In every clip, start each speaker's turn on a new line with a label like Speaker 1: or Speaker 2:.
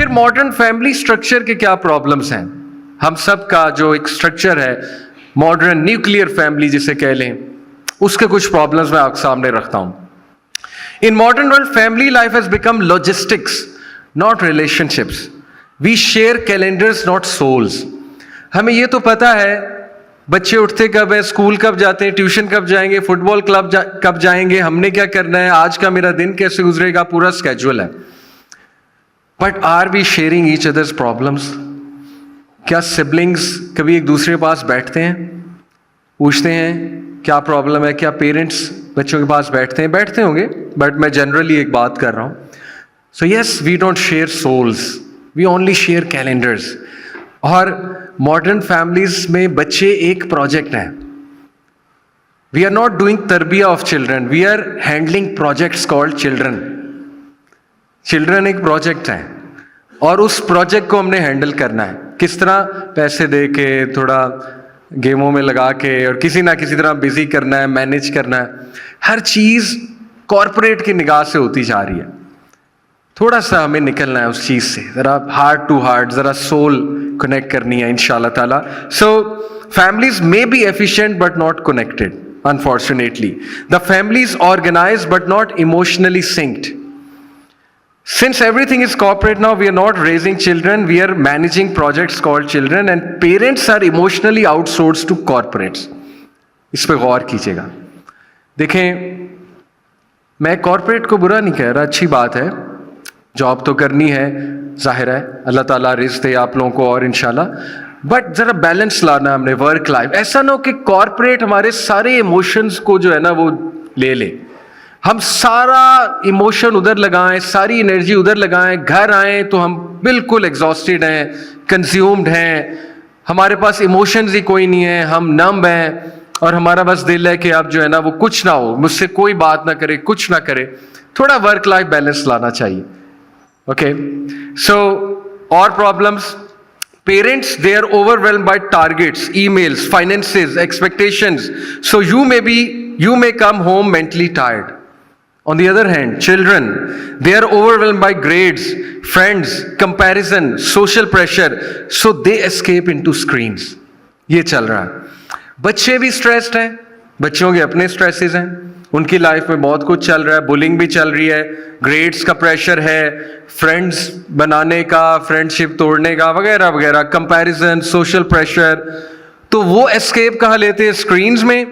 Speaker 1: फिर modern family structure के क्या प्रॉब्लम्स हैं? हम सब का जो एक स्ट्रक्चर है, मॉडर्न न्यूक्लियर फैमिली जिसे कह लें, उसके कुछ प्रॉब्लम्स मैं आपके सामने रखता हूं. In modern world, family life has become logistics, not relationships. We share calendars, not souls. हमें ये तो पता है बच्चे उठते कब है, स्कूल कब जाते हैं, ट्यूशन कब जाएंगे, फुटबॉल क्लब कब जाएंगे, हमने क्या करना है, आज का मेरा दिन कैसे गुजरेगा, पूरा स्केड्यूल है. But are we sharing each others problems? क्या सिबलिंग्स कभी एक दूसरे के पास बैठते हैं, पूछते हैं क्या प्रॉब्लम है? क्या पेरेंट्स बच्चों के पास बैठते होंगे, बट मैं जनरली एक बात कर रहा हूं. So yes, we don't share souls, we only share calendars. और मॉडर्न फैमिलीज में बच्चे एक प्रोजेक्ट हैं. वी आर नॉट डूइंग तरबिया of children, we are handling projects called children. Children एक प्रोजेक्ट है और उस प्रोजेक्ट को हमने हैंडल करना है. किस तरह? पैसे दे के, थोड़ा गेमों में लगा के, और किसी ना किसी तरह बिजी करना है, मैनेज करना है. हर चीज कॉरपोरेट की निगाह से होती जा रही है. थोड़ा सा हमें निकलना है उस चीज से, जरा हार्ट टू हार्ट, जरा सोल कनेक्ट करनी है इंशाल्लाह ताला. So families may be efficient but not connected, unfortunately. The families organize but not emotionally synced. Since everything is corporate now, we are not raising children, we are managing projects called children, and parents are emotionally outsourced to corporates. इस पे गौर कीजिएगा. देखें, मैं corporate को बुरा नहीं कह रहा, अच्छी बात है, जॉब तो करनी है, जाहिर है, अल्लाह ताला रिज़्क़ दे आप लोगों को और इंशाल्लाह. बट जरा बैलेंस लाना हमने वर्क लाइफ. ऐसा ना हो कि कॉर्पोरेट हमारे सारे इमोशंस को जो है ना वो ले ले. हम सारा इमोशन उधर लगाएं, सारी एनर्जी उधर लगाएं, घर आएं तो हम बिल्कुल एग्जॉस्टेड हैं, कंज्यूम्ड हैं, हमारे पास इमोशंस ही कोई नहीं है, हम नंब हैं, और हमारा बस दिल है कि अब जो है ना वो कुछ ना हो, मुझसे कोई बात ना करे, कुछ ना करे. थोड़ा वर्क लाइफ बैलेंस लाना चाहिए. ओके, सो और problems. Parents, they are overwhelmed by targets, emails, finances, expectations. So you may come home mentally tired. On the other hand, children, they are overwhelmed by grades, friends, comparison, social pressure. So they escape into screens. ये चल रहा है. बच्चे भी stressed हैं, बच्चों के अपने स्ट्रेसेस हैं, उनकी लाइफ में बहुत कुछ चल रहा है, बुलिंग भी चल रही है, ग्रेड्स का प्रेशर है, फ्रेंड्स बनाने का, फ्रेंडशिप तोड़ने का, वगैरह वगैरह, कंपैरिजन, सोशल प्रेशर. तो वो एस्केप कहाँ लेते हैं? स्क्रीन्स में.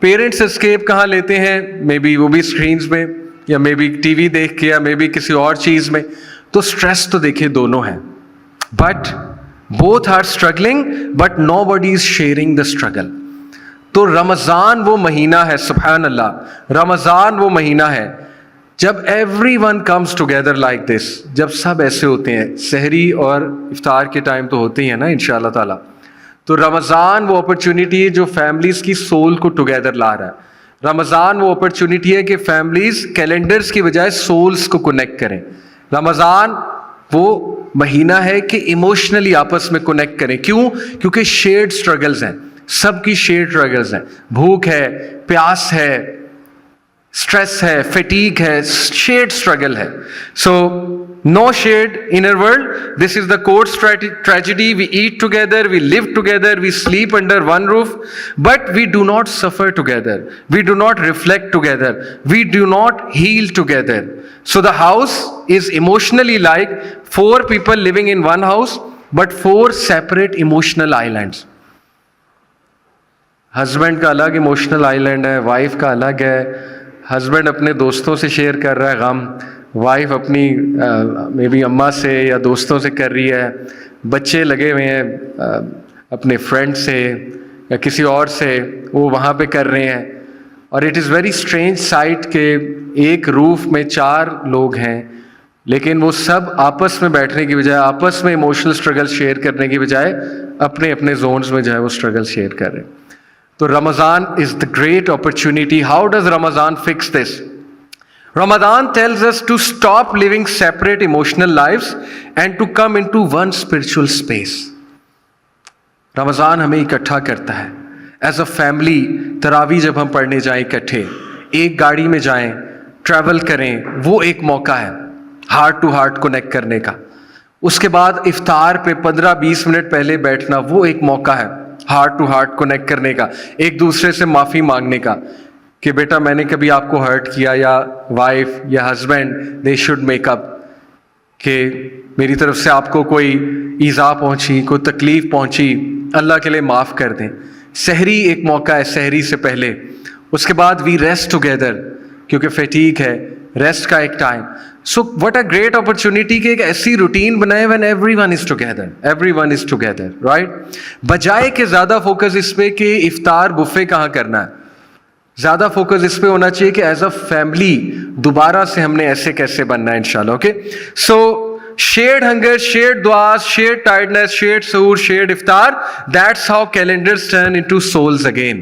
Speaker 1: पेरेंट्स एस्केप कहाँ लेते हैं? मे बी वो भी स्क्रीन्स में, या मे बी टीवी देख के, या मे बी किसी और चीज में. तो स्ट्रेस तो देखिए दोनों है, but both are struggling, but nobody is sharing the struggle. तो रमजान वो महीना है, सुभान अल्लाह, रमजान वो महीना है जब everyone comes together like this. जब सब ऐसे होते हैं, सहरी और इफ्तार के टाइम तो होते ही है ना इंशाल्लाह ताला. तो रमजान वो अपॉर्चुनिटी है जो फैमिलीज की सोल को टुगेदर ला रहा है. रमजान वो अपॉर्चुनिटी है कि फैमिलीज कैलेंडर्स की बजाय सोल्स को कनेक्ट करें. रमजान वो महीना है कि इमोशनली आपस में कनेक्ट करें. क्यों? क्योंकि शेयर्ड स्ट्रगल्स हैं, सबकी शेयर्ड स्ट्रगल्स हैं. भूख है, प्यास है, स्ट्रेस है, फैटीग है, शेयर्ड स्ट्रगल है. So no shared inner world. This is the course tragedy. We eat together, we live together, we sleep under one roof, but we do not suffer together, we do not reflect together, we do not heal together. So the house is emotionally like 4 people living in one house, but 4 separate emotional islands. Husband का अलग emotional island है, wife का अलग है. Husband अपने दोस्तों से share कर रहा है गम, वाइफ अपनी मे बी अम्मा से या दोस्तों से कर रही है. बच्चे लगे हुए हैं अपने फ्रेंड से या किसी और से, वो वहाँ पे कर रहे हैं. और it is very strange site के एक रूफ में 4 लोग हैं, लेकिन वो सब आपस में बैठने की बजाय, आपस में इमोशनल स्ट्रगल शेयर करने की बजाय अपने अपने जोन्स में जो है वो स्ट्रगल शेयर कर रहे हैं. तो Ramzan is the great opportunity. How does Ramzan fix this? Ramadan tells us to stop living separate emotional lives and to come into one spiritual space. Ramzan हमें इकट्ठा करता है एज अ फैमिली. तरावी जब हम पढ़ने जाएं इकट्ठे, एक गाड़ी में जाएं, ट्रैवल करें, वो एक मौका है हार्ट टू हार्ट कनेक्ट करने का. उसके बाद इफ्तार पे 15-20 मिनट पहले बैठना, वो एक मौका है हार्ट टू हार्ट कनेक्ट करने का, एक दूसरे से माफ़ी मांगने का कि बेटा मैंने कभी आपको हर्ट किया, या वाइफ या husband they should make up कि मेरी तरफ से आपको कोई ईज़ा पहुंची, कोई तकलीफ़ पहुंची, अल्लाह के लिए माफ़ कर दें। सहरी एक मौका है, सहरी से पहले। उसके बाद वी रेस्ट टुगेदर, क्योंकि फैटीग है, रेस्ट का एक time. So what a great opportunity कि एक ऐसी रूटीन बनाए when everyone is together, right. बजाय के ज़्यादा फोकस इस पे कि इफ्तार बुफे कहाँ करना है, ज़्यादा फोकस इस पे होना चाहिए कि एज अ फैमिली दोबारा से हमने ऐसे कैसे बनना है इंशाल्लाह। Okay, so shared hunger, shared du'as, shared tiredness, shared suhoor, shared iftar, that's how calendars turn into souls again.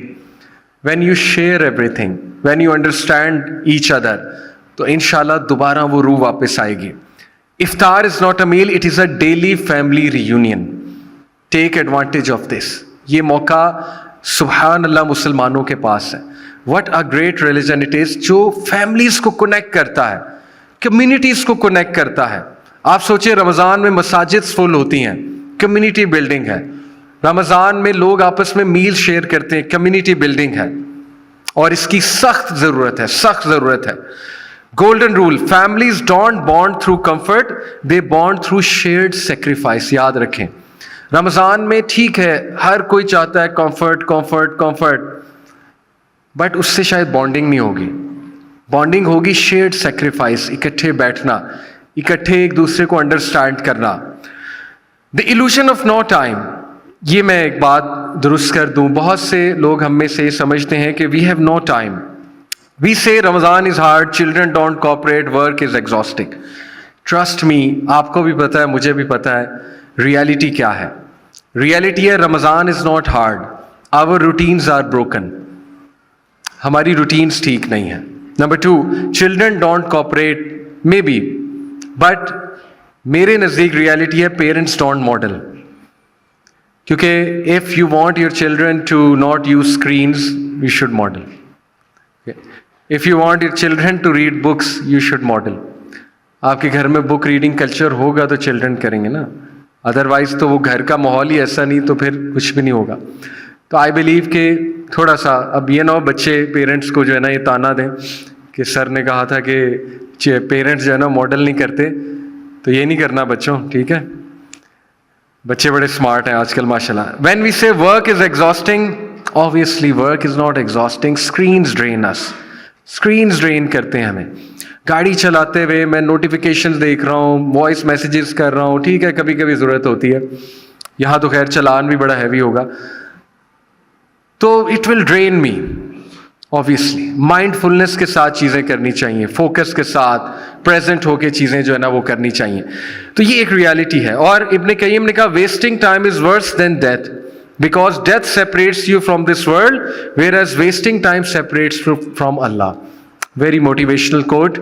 Speaker 1: When you share everything, when you understand each other, तो इंशाल्लाह दोबारा वो रूह वापस आएगी। Iftar is not a meal, it is a daily family reunion. Take advantage of this. ये मौका सुभान अल्लाह मुसलमानों के पास है। What a great religion it is, जो फैमिलीज को कनेक्ट करता है, कम्युनिटीज को कनेक्ट करता है। आप सोचिए रमज़ान में मसाजिद फुल होती हैं, कम्युनिटी बिल्डिंग है। रमज़ान में लोग आपस में मील शेयर करते हैं, कम्युनिटी बिल्डिंग है, और इसकी सख्त ज़रूरत है। Golden rule, families don't bond through comfort, they bond through shared sacrifice. याद रखें, रमज़ान में ठीक है हर कोई चाहता है कंफर्ट, बट उससे शायद बॉन्डिंग नहीं होगी। बॉन्डिंग होगी शेयर्ड सेक्रीफाइस, इकट्ठे बैठना, इकट्ठे एक दूसरे को अंडरस्टैंड करना। The illusion of no time, ये मैं एक बात दुरुस्त कर दूं। बहुत से लोग हम में से समझते हैं कि we have no time, we say Ramzan is hard, children don't cooperate, work is exhausting. Trust me, आपको भी पता है, मुझे भी पता है रियलिटी क्या है। रियलिटी है Ramzan is not hard, our routines are broken. हमारी रूटीन्स ठीक नहीं है। Number 2, children don't cooperate maybe, but मेरे नज़दीक रियलिटी है पेरेंट्स डोंट मॉडल। क्योंकि if you want your children to not use screens, you should model. If you want your children to read books, you should model. आपके घर में book reading culture होगा तो children करेंगे ना, otherwise तो वो घर का माहौल ही ऐसा नहीं, तो फिर कुछ भी नहीं होगा। तो आई बिलीव कि थोड़ा सा अब ये ना हो बच्चे पेरेंट्स को जो है ना ये ताना दें कि सर ने कहा था कि पेरेंट्स जो है ना मॉडल नहीं करते, तो ये नहीं करना बच्चों, ठीक है। बच्चे बड़े स्मार्ट हैं आजकल माशाल्लाह। व्हेन वी से work is exhausting, obviously work is not exhausting, screens drain us, screens drain करते हैं हमें। गाड़ी चलाते हुए मैं नोटिफिकेशंस देख रहा हूँ, वॉइस मैसेजेस कर रहा हूँ, ठीक है कभी कभी ज़रूरत होती है, यहाँ तो खैर चलान भी बड़ा हैवी होगा, तो it will drain me. Obviously mindfulness के साथ चीज़ें करनी चाहिए, फोकस के साथ प्रेजेंट होके चीज़ें जो है ना वो करनी चाहिए। तो ये एक रियलिटी है। और इब्न कय्यम ने कहा wasting time is worse than death, because death separates you from this world, whereas wasting time separates from अल्लाह। Very motivational coat.